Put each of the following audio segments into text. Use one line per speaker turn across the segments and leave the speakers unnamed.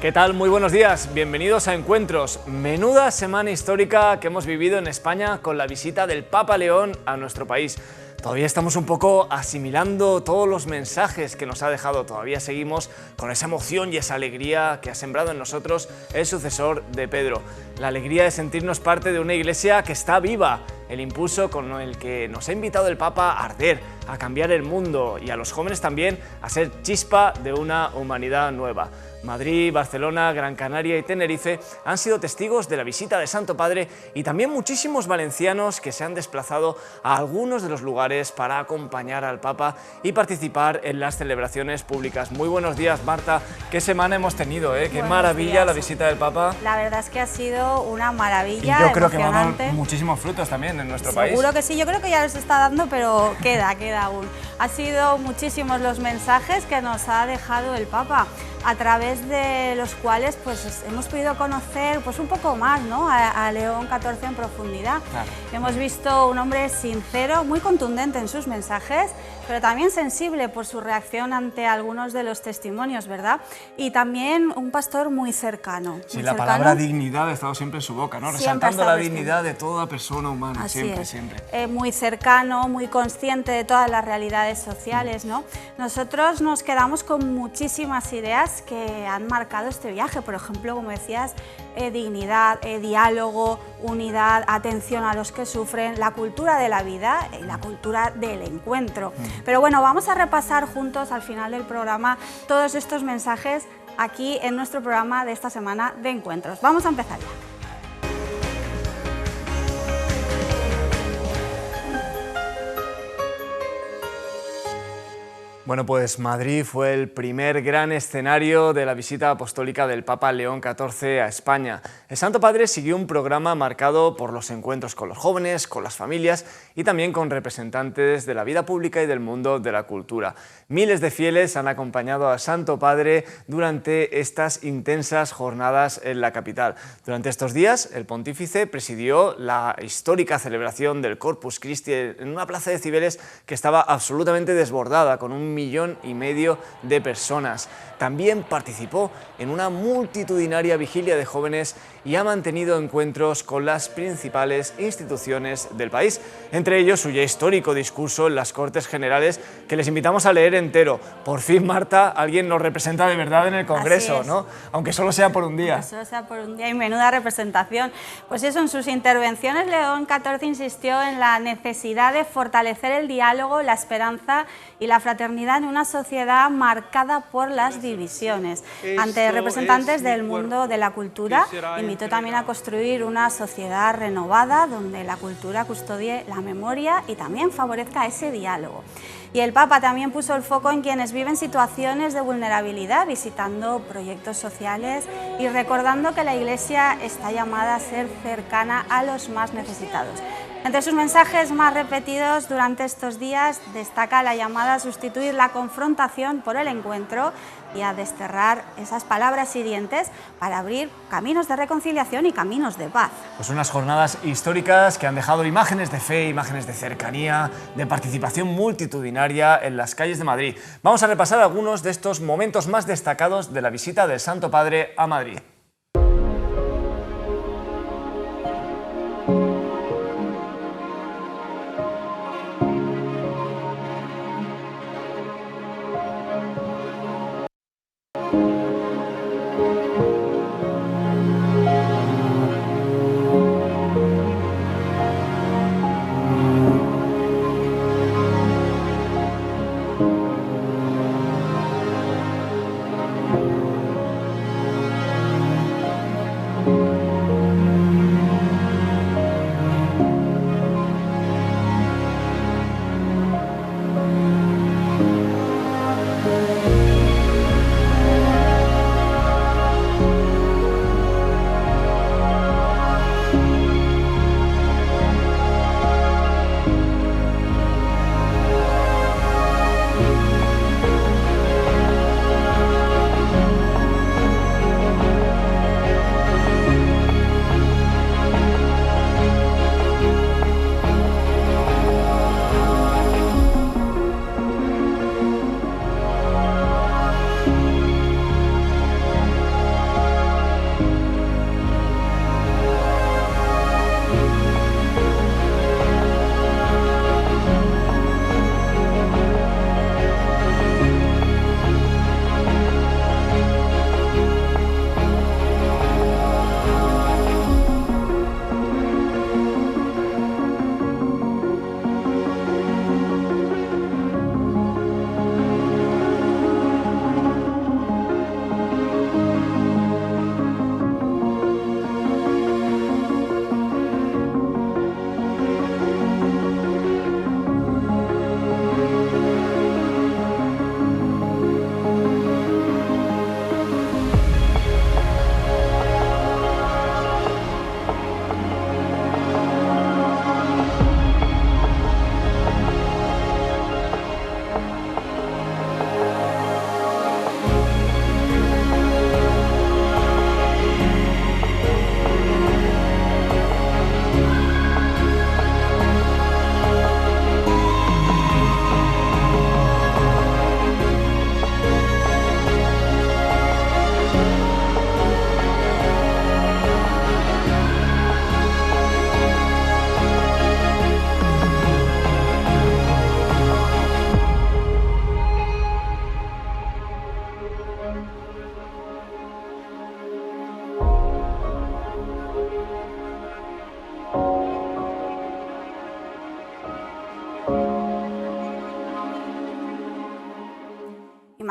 ¿Qué tal? Muy buenos días, bienvenidos a Encuentros. Menuda semana histórica que hemos vivido en España con la visita del Papa León a nuestro país. Todavía estamos un poco asimilando todos los mensajes que nos ha dejado, todavía seguimos con esa emoción y esa alegría que ha sembrado en nosotros el sucesor de Pedro. La alegría de sentirnos parte de una iglesia que está viva, el impulso con el que nos ha invitado el Papa a arder, a cambiar el mundo y a los jóvenes también a ser chispa de una humanidad nueva. Madrid, Barcelona, Gran Canaria y Tenerife han sido testigos de la visita del Santo Padre y también muchísimos valencianos que se han desplazado a algunos de los lugares para acompañar al Papa y participar en las celebraciones públicas. Muy buenos días, Marta. ¿Qué semana hemos tenido? Qué maravilla la visita del Papa.
La verdad es que ha sido una maravilla.
Y yo creo que va a dar muchísimos frutos también en nuestro país.
Seguro que sí, yo creo que ya los está dando, pero queda aún. Ha sido muchísimos los mensajes que nos ha dejado el Papa, a través de los cuales pues hemos podido conocer pues un poco más, ¿no?, a León XIV en profundidad. Claro. Hemos visto un hombre sincero, muy contundente en sus mensajes, pero también sensible por su reacción ante algunos de los testimonios, ¿verdad? Y también un pastor muy cercano.
Sí, la palabra dignidad ha estado siempre en su boca, ¿no? Resaltando la dignidad de toda persona humana, siempre.
Muy cercano, muy consciente de todas las realidades sociales, ¿no? Nosotros nos quedamos con muchísimas ideas que han marcado este viaje, por ejemplo, como decías, dignidad, diálogo, unidad, atención a los que sufren, la cultura de la vida y la cultura del encuentro. Pero bueno, vamos a repasar juntos al final del programa todos estos mensajes aquí en nuestro programa de esta semana de Encuentros. Vamos a empezar ya.
Bueno, pues Madrid fue el primer gran escenario de la visita apostólica del Papa León XIV a España. El Santo Padre siguió un programa marcado por los encuentros con los jóvenes, con las familias y también con representantes de la vida pública y del mundo de la cultura. Miles de fieles han acompañado al Santo Padre durante estas intensas jornadas en la capital. Durante estos días, el pontífice presidió la histórica celebración del Corpus Christi en una plaza de Cibeles que estaba absolutamente desbordada, con 1,5 millones de personas. También participó en una multitudinaria vigilia de jóvenes y ha mantenido encuentros con las principales instituciones del país, entre ellos su ya histórico discurso en las Cortes Generales, que les invitamos a leer entero. Por fin, Marta, alguien nos representa de verdad en el Congreso, ¿no? Aunque solo sea por un día.
Aunque solo sea por un día y menuda representación. Pues eso, en sus intervenciones León XIV insistió en la necesidad de fortalecer el diálogo, la esperanza y la fraternidad en una sociedad marcada por las divisiones. Ante representantes del mundo de la cultura, invitó también a construir una sociedad renovada donde la cultura custodie la memoria y también favorezca ese diálogo. Y el Papa también puso el foco en quienes viven situaciones de vulnerabilidad, visitando proyectos sociales y recordando que la Iglesia está llamada a ser cercana a los más necesitados. Entre sus mensajes más repetidos durante estos días destaca la llamada a sustituir la confrontación por el encuentro y a desterrar esas palabras hirientes para abrir caminos de reconciliación y caminos de paz.
Pues unas jornadas históricas que han dejado imágenes de fe, imágenes de cercanía, de participación multitudinaria en las calles de Madrid. Vamos a repasar algunos de estos momentos más destacados de la visita del Santo Padre a Madrid.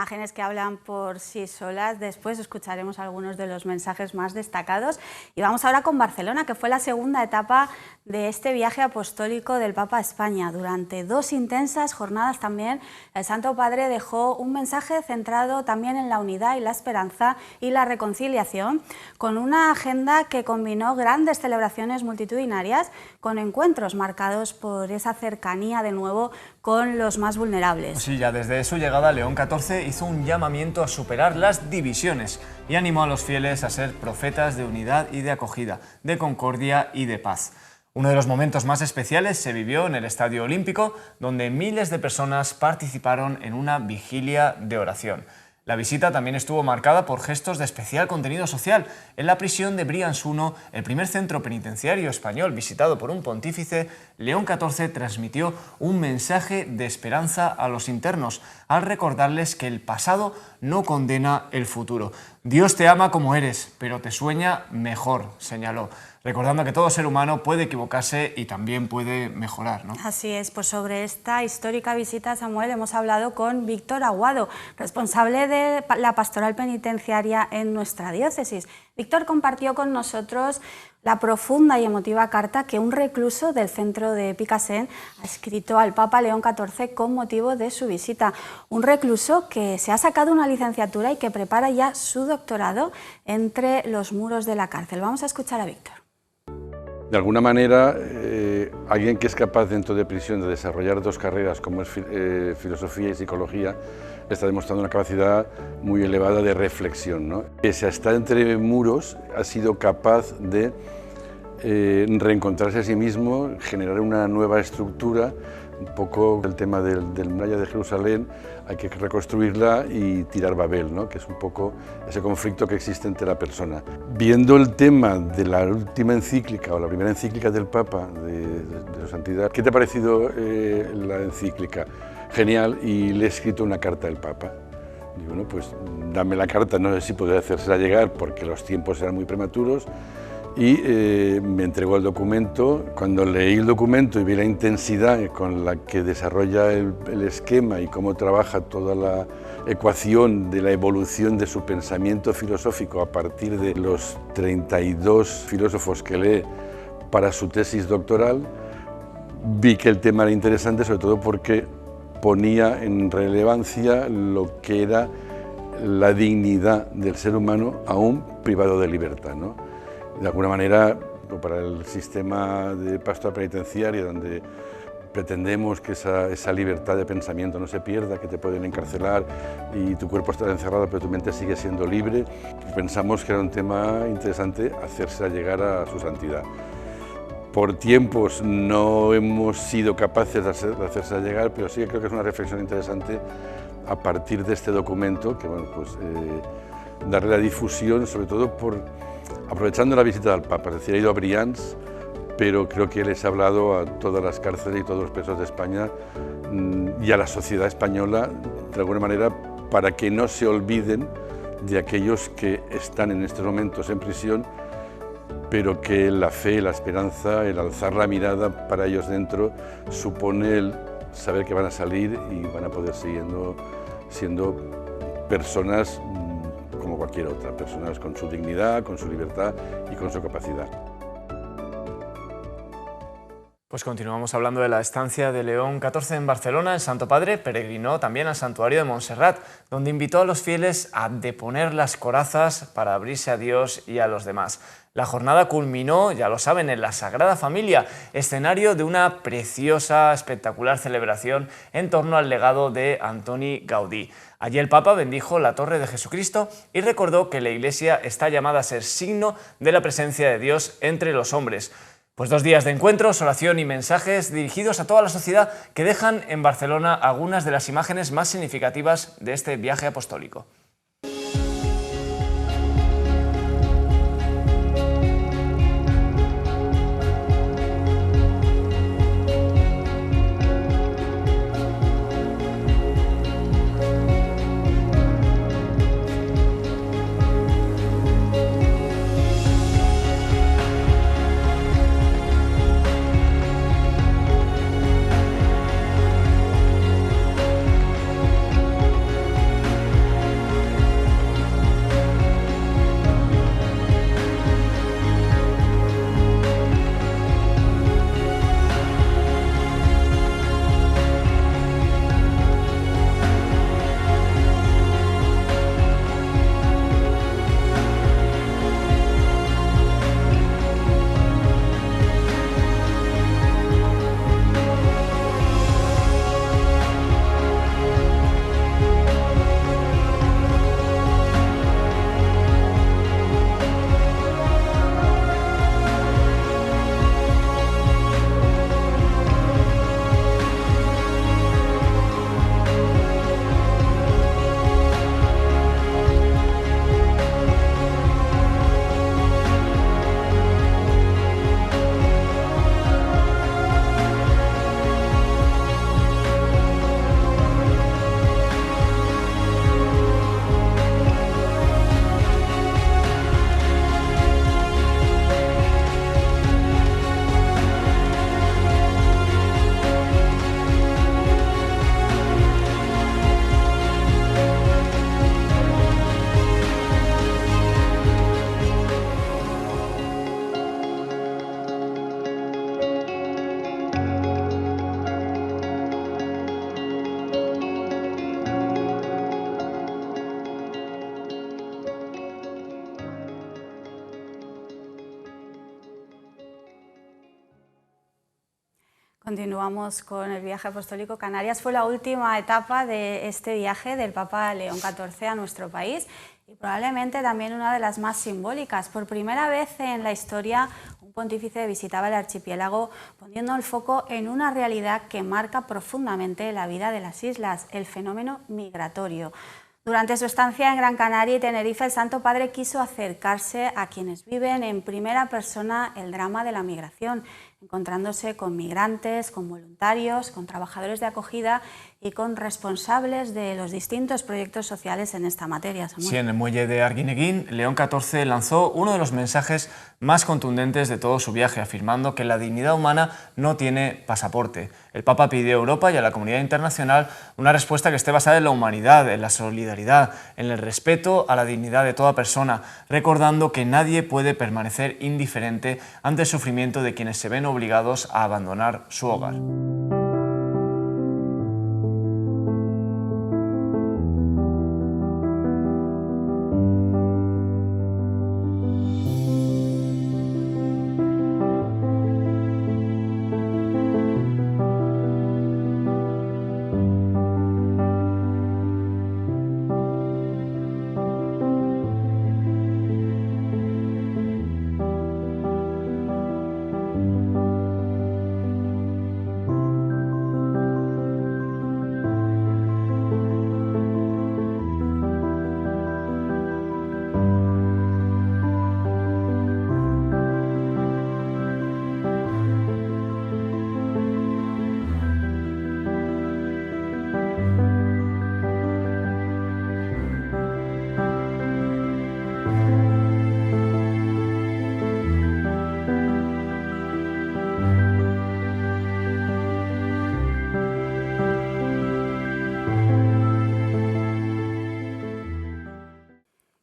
imágenes que hablan por sí solas. Después escucharemos algunos de los mensajes más destacados. Y vamos ahora con Barcelona, que fue la segunda etapa de este viaje apostólico del Papa a España. Durante 2 intensas jornadas también, el Santo Padre dejó un mensaje centrado también en la unidad y la esperanza y la reconciliación, con una agenda que combinó grandes celebraciones multitudinarias con encuentros marcados por esa cercanía de nuevo con los más vulnerables.
Sí, ya desde su llegada, León XIV hizo un llamamiento a superar las divisiones y animó a los fieles a ser profetas de unidad y de acogida, de concordia y de paz. Uno de los momentos más especiales se vivió en el Estadio Olímpico, donde miles de personas participaron en una vigilia de oración. La visita también estuvo marcada por gestos de especial contenido social. En la prisión de Brians I, el primer centro penitenciario español visitado por un pontífice, León XIV transmitió un mensaje de esperanza a los internos, al recordarles que el pasado no condena el futuro. Dios te ama como eres, pero te sueña mejor, señaló, recordando que todo ser humano puede equivocarse y también puede mejorar, ¿no?
Así es, pues sobre esta histórica visita, Samuel, hemos hablado con Víctor Aguado, responsable de la pastoral penitenciaria en nuestra diócesis. Víctor compartió con nosotros la profunda y emotiva carta que un recluso del centro de Picassent ha escrito al Papa León XIV con motivo de su visita. Un recluso que se ha sacado una licenciatura y que prepara ya su doctorado entre los muros de la cárcel. Vamos a escuchar a Víctor.
De alguna manera, alguien que es capaz dentro de prisión de desarrollar 2 carreras como es filosofía y psicología, está demostrando una capacidad muy elevada de reflexión, ¿no? Pese a estar entre muros, ha sido capaz de reencontrarse a sí mismo, generar una nueva estructura. Un poco el tema del muralla de Jerusalén, hay que reconstruirla y tirar Babel, ¿no? Que es un poco ese conflicto que existe entre la persona. Viendo el tema de la última encíclica o la primera encíclica del Papa, de su santidad, ¿qué te ha parecido la encíclica? Genial, y le he escrito una carta al Papa. Y bueno, pues dame la carta, no sé si podré hacérsela llegar porque los tiempos eran muy prematuros, y me entregó el documento. Cuando leí el documento y vi la intensidad con la que desarrolla el esquema y cómo trabaja toda la ecuación de la evolución de su pensamiento filosófico a partir de los 32 filósofos que lee para su tesis doctoral, vi que el tema era interesante, sobre todo porque ponía en relevancia lo que era la dignidad del ser humano aún privado de libertad, ¿no? De alguna manera, para el sistema de pastoral penitenciaria, donde pretendemos que esa libertad de pensamiento no se pierda, que te pueden encarcelar y tu cuerpo está encerrado, pero tu mente sigue siendo libre, pensamos que era un tema interesante hacérsela llegar a su santidad. Por tiempos no hemos sido capaces de hacérsela llegar, pero sí que creo que es una reflexión interesante a partir de este documento, que bueno, pues, darle la difusión, sobre todo aprovechando la visita del Papa. Es decir, ha ido a Brians, pero creo que les ha hablado a todas las cárceles y todos los presos de España y a la sociedad española, de alguna manera, para que no se olviden de aquellos que están en estos momentos en prisión, pero que la fe, la esperanza, el alzar la mirada para ellos dentro supone el saber que van a salir y van a poder seguir siendo personas como cualquier otra, personas con su dignidad, con su libertad y con su capacidad.
Pues continuamos hablando de la estancia de León XIV en Barcelona. El Santo Padre peregrinó también al santuario de Montserrat, donde invitó a los fieles a deponer las corazas para abrirse a Dios y a los demás. La jornada culminó, ya lo saben, en la Sagrada Familia, escenario de una preciosa, espectacular celebración en torno al legado de Antoni Gaudí. Allí el Papa bendijo la Torre de Jesucristo y recordó que la Iglesia está llamada a ser signo de la presencia de Dios entre los hombres. Pues 2 días de encuentros, oración y mensajes dirigidos a toda la sociedad que dejan en Barcelona algunas de las imágenes más significativas de este viaje apostólico.
Continuamos con el viaje apostólico. Canarias fue la última etapa de este viaje del Papa León XIV a nuestro país y probablemente también una de las más simbólicas. Por primera vez en la historia, un pontífice visitaba el archipiélago poniendo el foco en una realidad que marca profundamente la vida de las islas, el fenómeno migratorio. Durante su estancia en Gran Canaria y Tenerife, el Santo Padre quiso acercarse a quienes viven en primera persona el drama de la migración, encontrándose con migrantes, con voluntarios, con trabajadores de acogida y con responsables de los distintos proyectos sociales en esta materia. Samuel.
Sí, en el muelle de Arguineguín, León XIV lanzó uno de los mensajes más contundentes de todo su viaje, afirmando que la dignidad humana no tiene pasaporte. El Papa pidió a Europa y a la comunidad internacional una respuesta que esté basada en la humanidad, en la solidaridad, en el respeto a la dignidad de toda persona, recordando que nadie puede permanecer indiferente ante el sufrimiento de quienes se ven obligados a abandonar su hogar.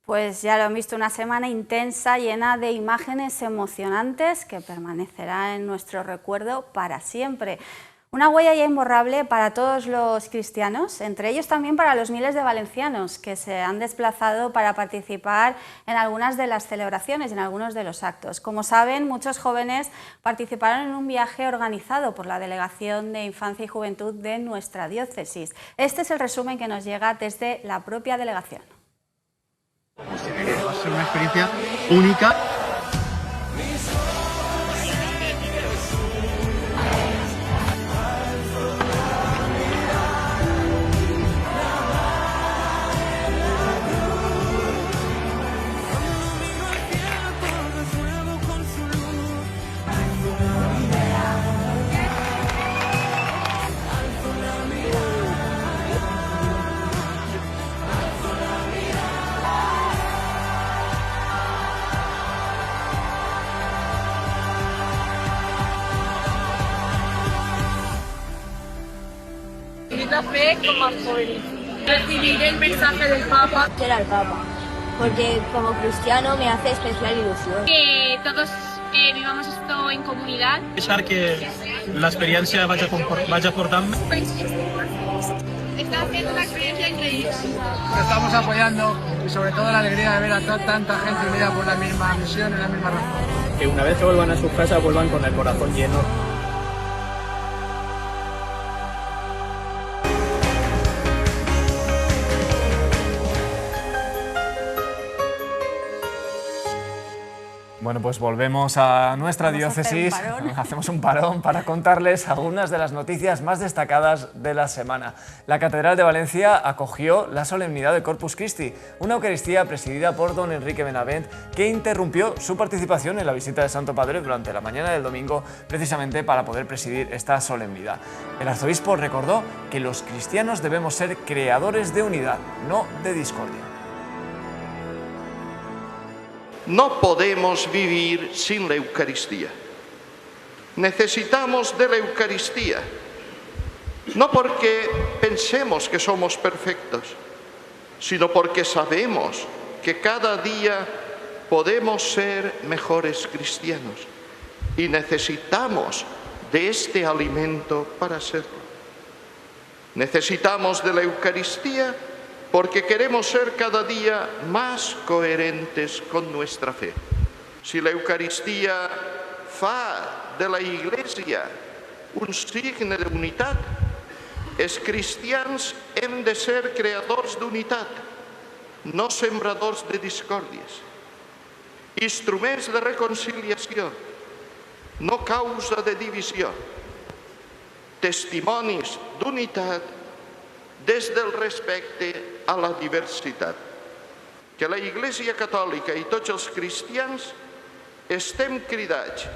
Pues ya lo han visto, una semana intensa, llena de imágenes emocionantes que permanecerá en nuestro recuerdo para siempre. Una huella ya imborrable para todos los cristianos, entre ellos también para los miles de valencianos que se han desplazado para participar en algunas de las celebraciones y en algunos de los actos. Como saben, muchos jóvenes participaron en un viaje organizado por la Delegación de Infancia y Juventud de nuestra diócesis. Este es el resumen que nos llega desde la propia delegación.
Va a ser una experiencia única.
La fe como joven. Recibir el mensaje del Papa.
Ser al Papa, porque como cristiano me hace especial ilusión.
Que todos vivamos esto en comunidad.
Pensar que la experiencia vaya portando.
Está haciendo una experiencia increíble.
Estamos apoyando y sobre todo la alegría de ver a tanta gente unida por la misma misión y la misma razón.
Que una vez que vuelvan a su casa vuelvan con el corazón lleno.
Bueno, pues volvemos a nuestra diócesis, hacemos un parón para contarles algunas de las noticias más destacadas de la semana. La Catedral de Valencia acogió la solemnidad de Corpus Christi, una Eucaristía presidida por don Enrique Benavent, que interrumpió su participación en la visita del Santo Padre durante la mañana del domingo, precisamente para poder presidir esta solemnidad. El arzobispo recordó que los cristianos debemos ser creadores de unidad, no de discordia.
No podemos vivir sin la Eucaristía. Necesitamos de la Eucaristía, no porque pensemos que somos perfectos, sino porque sabemos que cada día podemos ser mejores cristianos y necesitamos de este alimento para serlo. Necesitamos de la Eucaristía porque queremos ser cada día más coherentes con nuestra fe. Si la Eucaristía fa de la Iglesia un signe d'unitat. Els cristians hem de ser creadors d'unitat, no sembradors de discòrdies, instruments de reconciliació, no causa de divisió, testimonis d'unitat des del respecte a la diversitat. Que la Iglésia Catòlica i tots els cristians estem cridats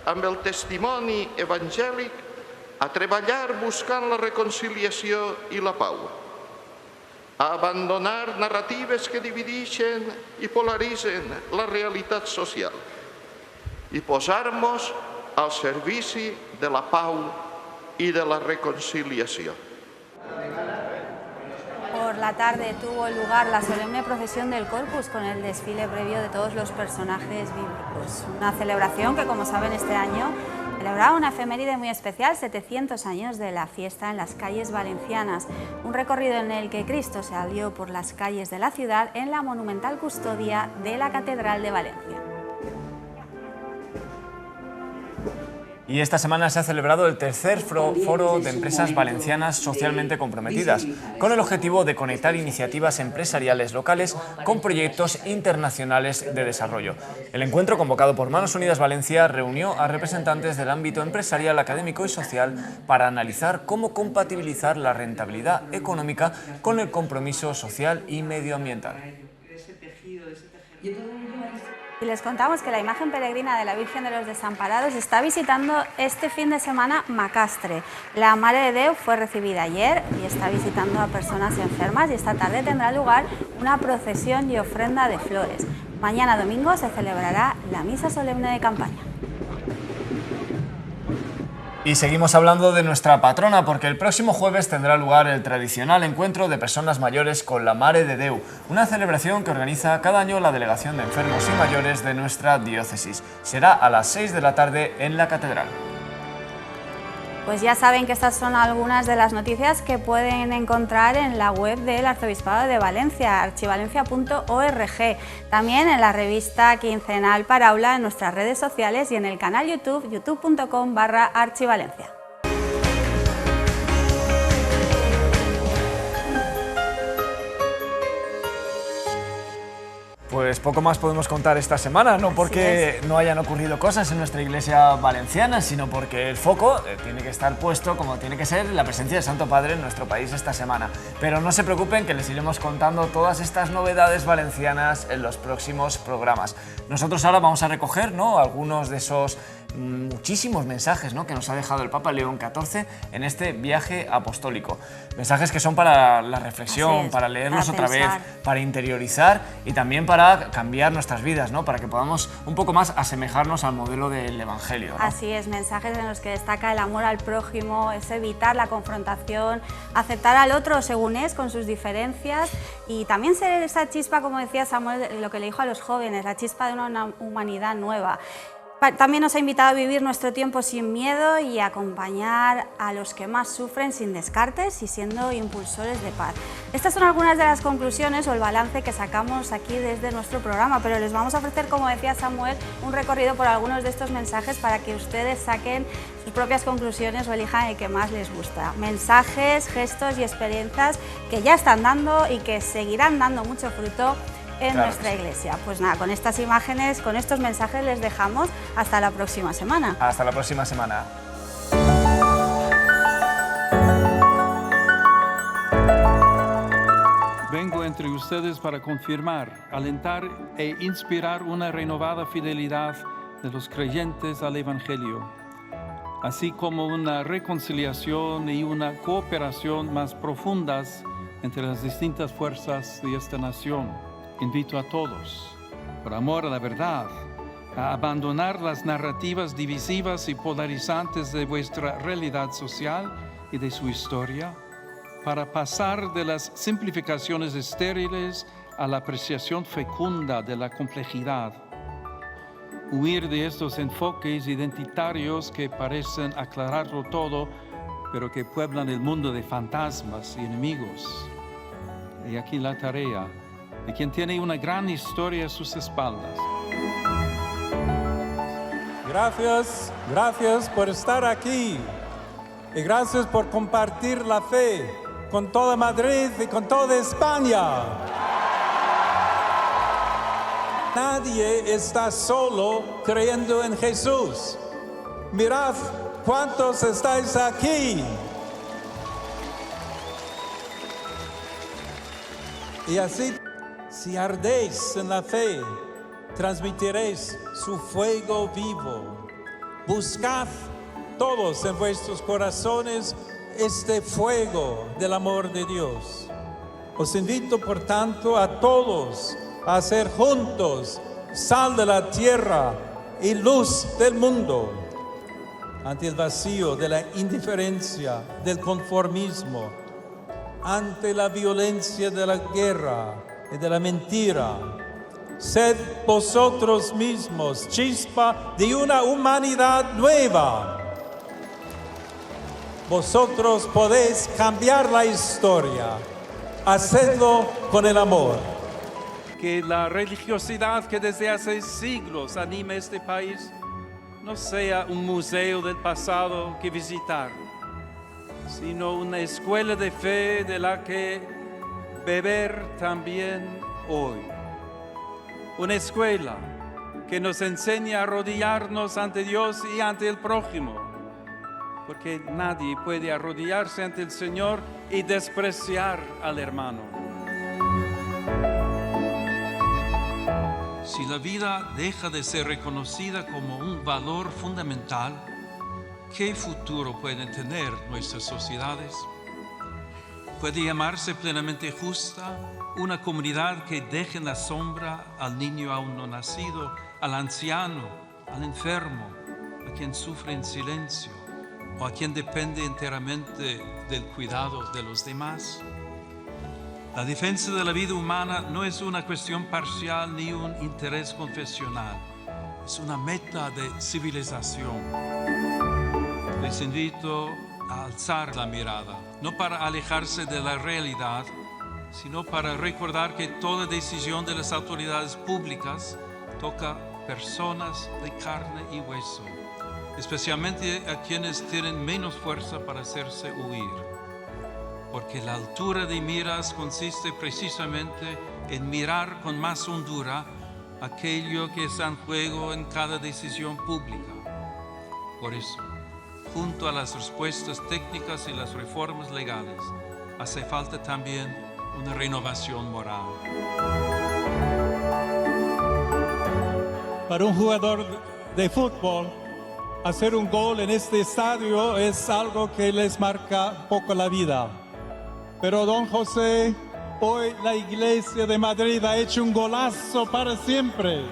amb el testimoni evangèlic a treballar buscant la reconciliació i la pau, a abandonar narratives que divideixen i polaritzen la realitat social i posar-nos al servici de la pau y de la reconciliación.
Por la tarde tuvo lugar la solemne procesión del Corpus con el desfile previo de todos los personajes bíblicos. Una celebración que, como saben, este año celebraba una efeméride muy especial, 700 años de la fiesta en las calles valencianas. Un recorrido en el que Cristo se alió por las calles de la ciudad en la monumental custodia de la Catedral de Valencia.
Y esta semana se ha celebrado el tercer foro de empresas valencianas socialmente comprometidas, con el objetivo de conectar iniciativas empresariales locales con proyectos internacionales de desarrollo. El encuentro, convocado por Manos Unidas Valencia, reunió a representantes del ámbito empresarial, académico y social para analizar cómo compatibilizar la rentabilidad económica con el compromiso social y medioambiental.
Y les contamos que la imagen peregrina de la Virgen de los Desamparados está visitando este fin de semana Macastre. La Mare de Déu fue recibida ayer y está visitando a personas enfermas, y esta tarde tendrá lugar una procesión y ofrenda de flores. Mañana domingo se celebrará la misa solemne de campaña.
Y seguimos hablando de nuestra patrona, porque el próximo jueves tendrá lugar el tradicional encuentro de personas mayores con la Mare de Déu, una celebración que organiza cada año la Delegación de Enfermos y Mayores de nuestra diócesis. Será a las 6 de la tarde en la Catedral.
Pues ya saben que estas son algunas de las noticias que pueden encontrar en la web del Arzobispado de Valencia, archivalencia.org, también en la revista quincenal Paraula, en nuestras redes sociales y en el canal YouTube, youtube.com/archivalencia.
Pues poco más podemos contar esta semana, no porque no hayan ocurrido cosas en nuestra iglesia valenciana, sino porque el foco tiene que estar puesto, como tiene que ser, la presencia del Santo Padre en nuestro país esta semana. Pero no se preocupen, que les iremos contando todas estas novedades valencianas en los próximos programas. Nosotros ahora vamos a recoger, ¿no?, algunos de esos muchísimos mensajes, ¿no?, que nos ha dejado el Papa León XIV en este viaje apostólico. Mensajes que son para la reflexión, para leerlos otra vez, para interiorizar y también para cambiar nuestras vidas, ¿no?, para que podamos un poco más asemejarnos al modelo del Evangelio, ¿no?
Así es, mensajes en los que destaca el amor al prójimo, es evitar la confrontación, aceptar al otro según es, con sus diferencias, y también ser esa chispa, como decía Samuel, lo que le dijo a los jóvenes, la chispa de una humanidad nueva. También nos ha invitado a vivir nuestro tiempo sin miedo y a acompañar a los que más sufren sin descartes y siendo impulsores de paz. Estas son algunas de las conclusiones o el balance que sacamos aquí desde nuestro programa, pero les vamos a ofrecer, como decía Samuel, un recorrido por algunos de estos mensajes para que ustedes saquen sus propias conclusiones o elijan el que más les gusta. Mensajes, gestos y experiencias que ya están dando y que seguirán dando mucho fruto en nuestra iglesia. Pues nada, con estas imágenes, con estos mensajes les dejamos hasta la próxima semana.
Hasta la próxima semana.
Vengo entre ustedes para confirmar, alentar e inspirar una renovada fidelidad de los creyentes al Evangelio, así como una reconciliación y una cooperación más profundas entre las distintas fuerzas de esta nación. Invito a todos, por amor a la verdad, a abandonar las narrativas divisivas y polarizantes de vuestra realidad social y de su historia, para pasar de las simplificaciones estériles a la apreciación fecunda de la complejidad. Huir de estos enfoques identitarios que parecen aclararlo todo, pero que pueblan el mundo de fantasmas y enemigos. Y aquí la tarea de quien tiene una gran historia a sus espaldas.
Gracias por estar aquí.
y gracias por compartir la fe con toda Madrid y con toda España. Nadie está solo creyendo en Jesús. Mirad cuántos estáis aquí. Y así, si ardéis en la fe, transmitiréis su fuego vivo. Buscad todos en vuestros corazones este fuego del amor de Dios. Os invito, por tanto, a todos a hacer juntos sal de la tierra y luz del mundo. Ante el vacío de la indiferencia, del conformismo, ante la violencia de la guerra y de la mentira, sed vosotros mismos chispa de una humanidad nueva. Vosotros podéis cambiar la historia. Hacedlo con el amor. Que la religiosidad que desde hace siglos anima este país no sea un museo del pasado que visitar, sino una escuela de fe de la que beber también hoy. Una escuela que nos enseña a arrodillarnos ante Dios y ante el prójimo, porque nadie puede arrodillarse ante el Señor y despreciar al hermano. Si la vida deja de ser reconocida como un valor fundamental, ¿qué futuro pueden tener nuestras sociedades? ¿Puede llamarse plenamente justa una comunidad que deje en la sombra al niño aún no nacido, al anciano, al enfermo, a quien sufre en silencio o a quien depende enteramente del cuidado de los demás? La defensa de la vida humana no es una cuestión parcial ni un interés confesional, es una meta de civilización. Les invito a alzar la mirada, no para alejarse de la realidad, sino para recordar que toda decisión de las autoridades públicas toca personas de carne y hueso, especialmente a quienes tienen menos fuerza para hacerse oír. Porque la altura de miras consiste precisamente en mirar con más hondura aquello que está en juego en cada decisión pública. Por eso, junto a las respuestas técnicas y las reformas legales, hace falta también una renovación moral. Para un jugador de fútbol, hacer un gol en este estadio es algo que les marca poco la vida. Pero don José, hoy la Iglesia de Madrid ha hecho un golazo para siempre.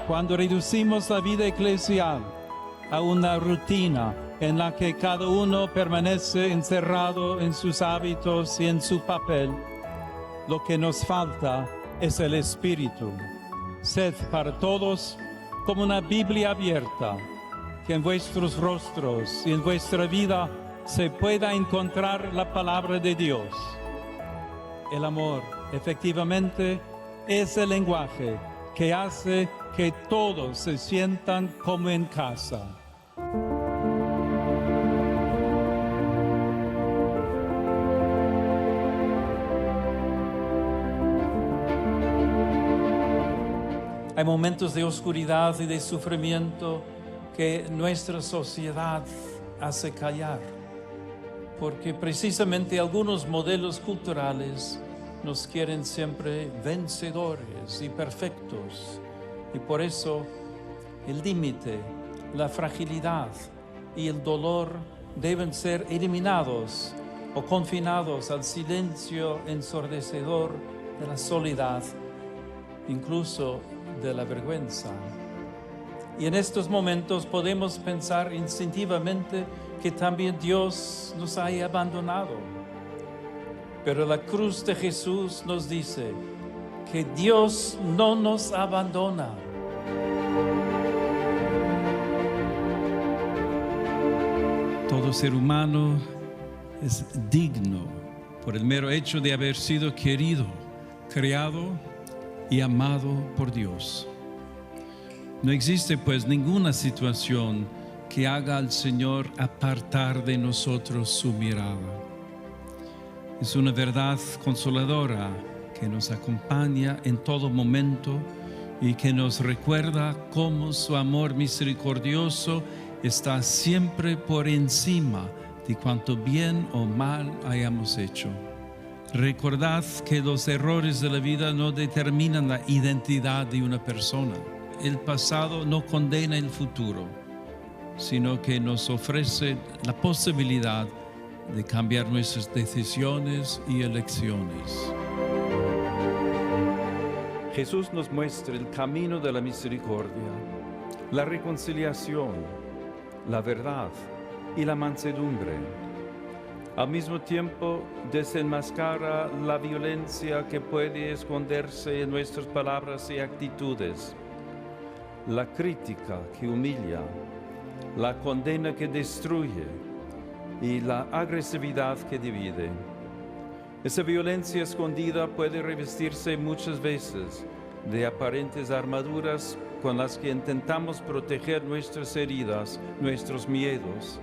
Cuando reducimos la vida eclesial a una rutina en la que cada uno permanece encerrado en sus hábitos y en su papel, lo que nos falta es el Espíritu. Sed para todos como una Biblia abierta, que en vuestros rostros y en vuestra vida se pueda encontrar la palabra de Dios. El amor, efectivamente, es el lenguaje que hace que todos se sientan como en casa. Hay momentos de oscuridad y de sufrimiento que nuestra sociedad hace callar, porque precisamente algunos modelos culturales nos quieren siempre vencedores y perfectos, y por eso el límite, la fragilidad y el dolor deben ser eliminados o confinados al silencio ensordecedor de la soledad, incluso de la vergüenza. Y en estos momentos podemos pensar instintivamente que también Dios nos haya abandonado. Pero la cruz de Jesús nos dice que Dios no nos abandona. Todo ser humano es digno por el mero hecho de haber sido querido, creado y amado por Dios. No existe pues ninguna situación que haga al Señor apartar de nosotros su mirada. Es una verdad consoladora que nos acompaña en todo momento y que nos recuerda cómo su amor misericordioso está siempre por encima de cuanto bien o mal hayamos hecho. Recordad que los errores de la vida no determinan la identidad de una persona. El pasado no condena el futuro, sino que nos ofrece la posibilidad de cambiar nuestras decisiones y elecciones. Jesús nos muestra el camino de la misericordia, la reconciliación, la verdad y la mansedumbre. Al mismo tiempo, desenmascara la violencia que puede esconderse en nuestras palabras y actitudes, la crítica que humilla, la condena que destruye y la agresividad que divide. Esa violencia escondida puede revestirse muchas veces de aparentes armaduras con las que intentamos proteger nuestras heridas, nuestros miedos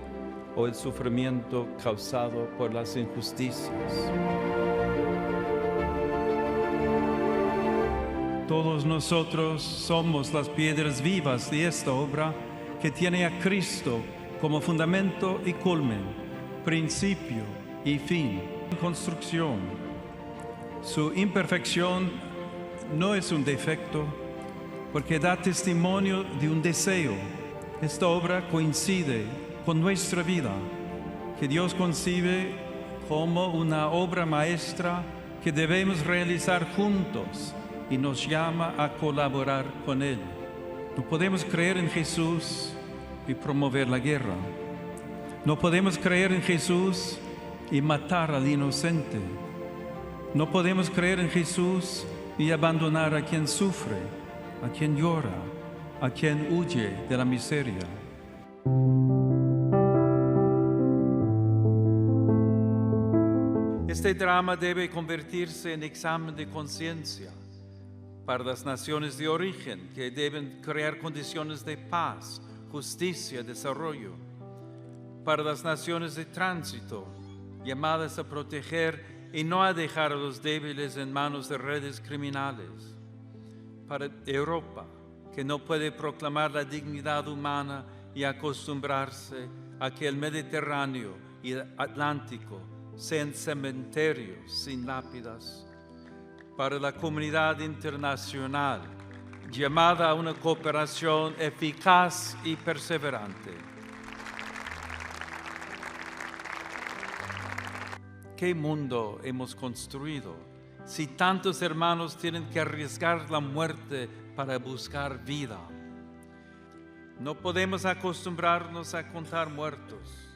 o el sufrimiento causado por las injusticias. Todos nosotros somos las piedras vivas de esta obra que tiene a Cristo como fundamento y culmen, principio y fin, construcción. Su imperfección no es un defecto, porque da testimonio de un deseo. Esta obra coincide con nuestra vida, que Dios concibe como una obra maestra que debemos realizar juntos y nos llama a colaborar con Él. No podemos creer en Jesús y promover la guerra. No podemos creer en Jesús y matar al inocente. No podemos creer en Jesús y abandonar a quien sufre, a quien llora, a quien huye de la miseria. Este drama debe convertirse en examen de conciencia para las naciones de origen, que deben crear condiciones de paz, justicia, desarrollo. Para las naciones de tránsito, llamadas a proteger y no a dejar a los débiles en manos de redes criminales. Para Europa, que no puede proclamar la dignidad humana y acostumbrarse a que el Mediterráneo y el Atlántico sean cementerios sin lápidas. Para la comunidad internacional, llamada a una cooperación eficaz y perseverante. ¿Qué mundo hemos construido si tantos hermanos tienen que arriesgar la muerte para buscar vida? No podemos acostumbrarnos a contar muertos.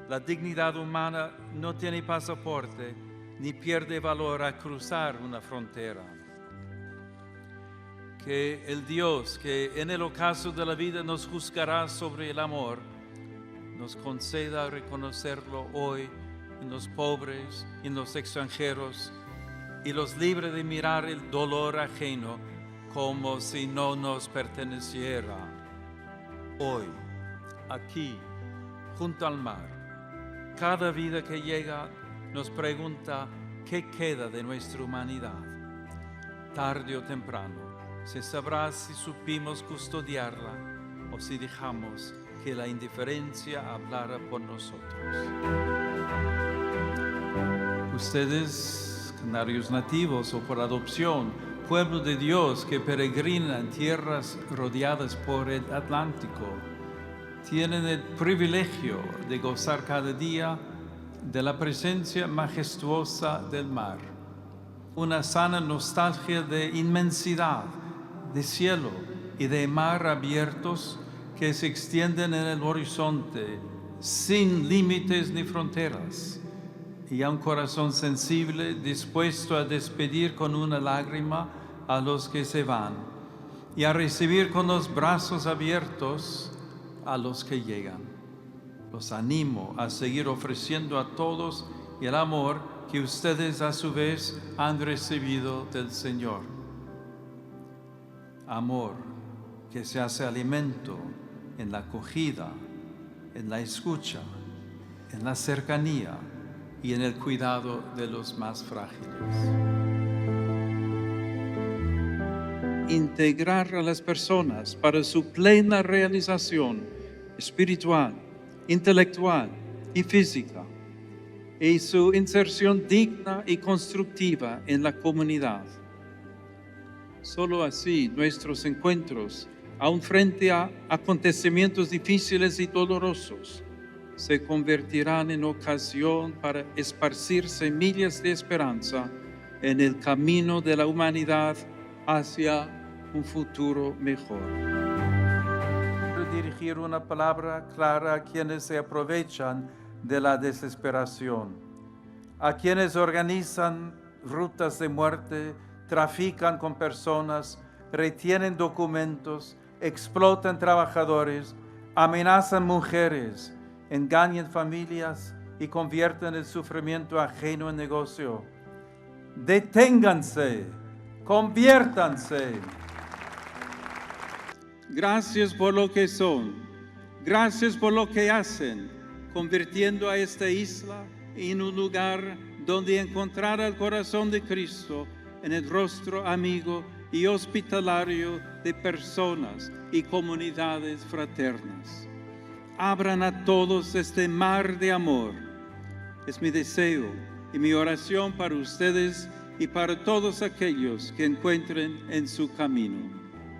La dignidad humana no tiene pasaporte ni pierde valor a cruzar una frontera. Que el Dios que en el ocaso de la vida nos juzgará sobre el amor, nos conceda reconocerlo hoy en los pobres, en los extranjeros, y los libre de mirar el dolor ajeno como si no nos perteneciera. Hoy, aquí, junto al mar, cada vida que llega nos pregunta qué queda de nuestra humanidad. Tarde o temprano se sabrá si supimos custodiarla o si dejamos que la indiferencia hablara por nosotros. Ustedes, canarios nativos o por adopción, pueblo de Dios que peregrina en tierras rodeadas por el Atlántico, tienen el privilegio de gozar cada día de la presencia majestuosa del mar. Una sana nostalgia de inmensidad, de cielo y de mar abiertos que se extienden en el horizonte sin límites ni fronteras. Y a un corazón sensible dispuesto a despedir con una lágrima a los que se van y a recibir con los brazos abiertos a los que llegan. Los animo a seguir ofreciendo a todos el amor que ustedes a su vez han recibido del Señor. Amor que se hace alimento en la acogida, en la escucha, en la cercanía y en el cuidado de los más frágiles. Integrar a las personas para su plena realización espiritual, intelectual y física, y su inserción digna y constructiva en la comunidad. Solo así nuestros encuentros, aun frente a acontecimientos difíciles y dolorosos, se convertirán en ocasión para esparcir semillas de esperanza en el camino de la humanidad hacia un futuro mejor. Quiero dirigir una palabra clara a quienes se aprovechan de la desesperación, a quienes organizan rutas de muerte, trafican con personas, retienen documentos, explotan trabajadores, amenazan mujeres, engañan familias y convierten el sufrimiento ajeno en negocio. Deténganse, conviértanse. Gracias por lo que son, gracias por lo que hacen, convirtiendo a esta isla en un lugar donde encontrar el corazón de Cristo en el rostro amigo y hospitalario de personas y comunidades fraternas. Abran a todos este mar de amor. Es mi deseo y mi oración para ustedes y para todos aquellos que encuentren en su camino.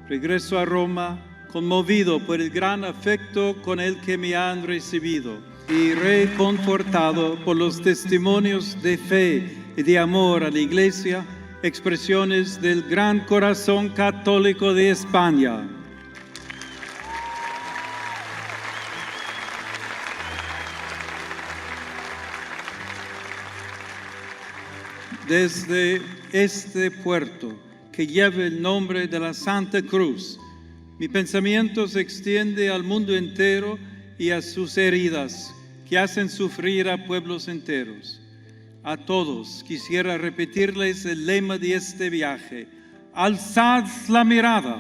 Regreso a Roma conmovido por el gran afecto con el que me han recibido y reconfortado por los testimonios de fe y de amor a la Iglesia, expresiones del gran corazón católico de España. Desde este puerto que lleva el nombre de la Santa Cruz, mi pensamiento se extiende al mundo entero y a sus heridas que hacen sufrir a pueblos enteros. A todos quisiera repetirles el lema de este viaje: alzad la mirada,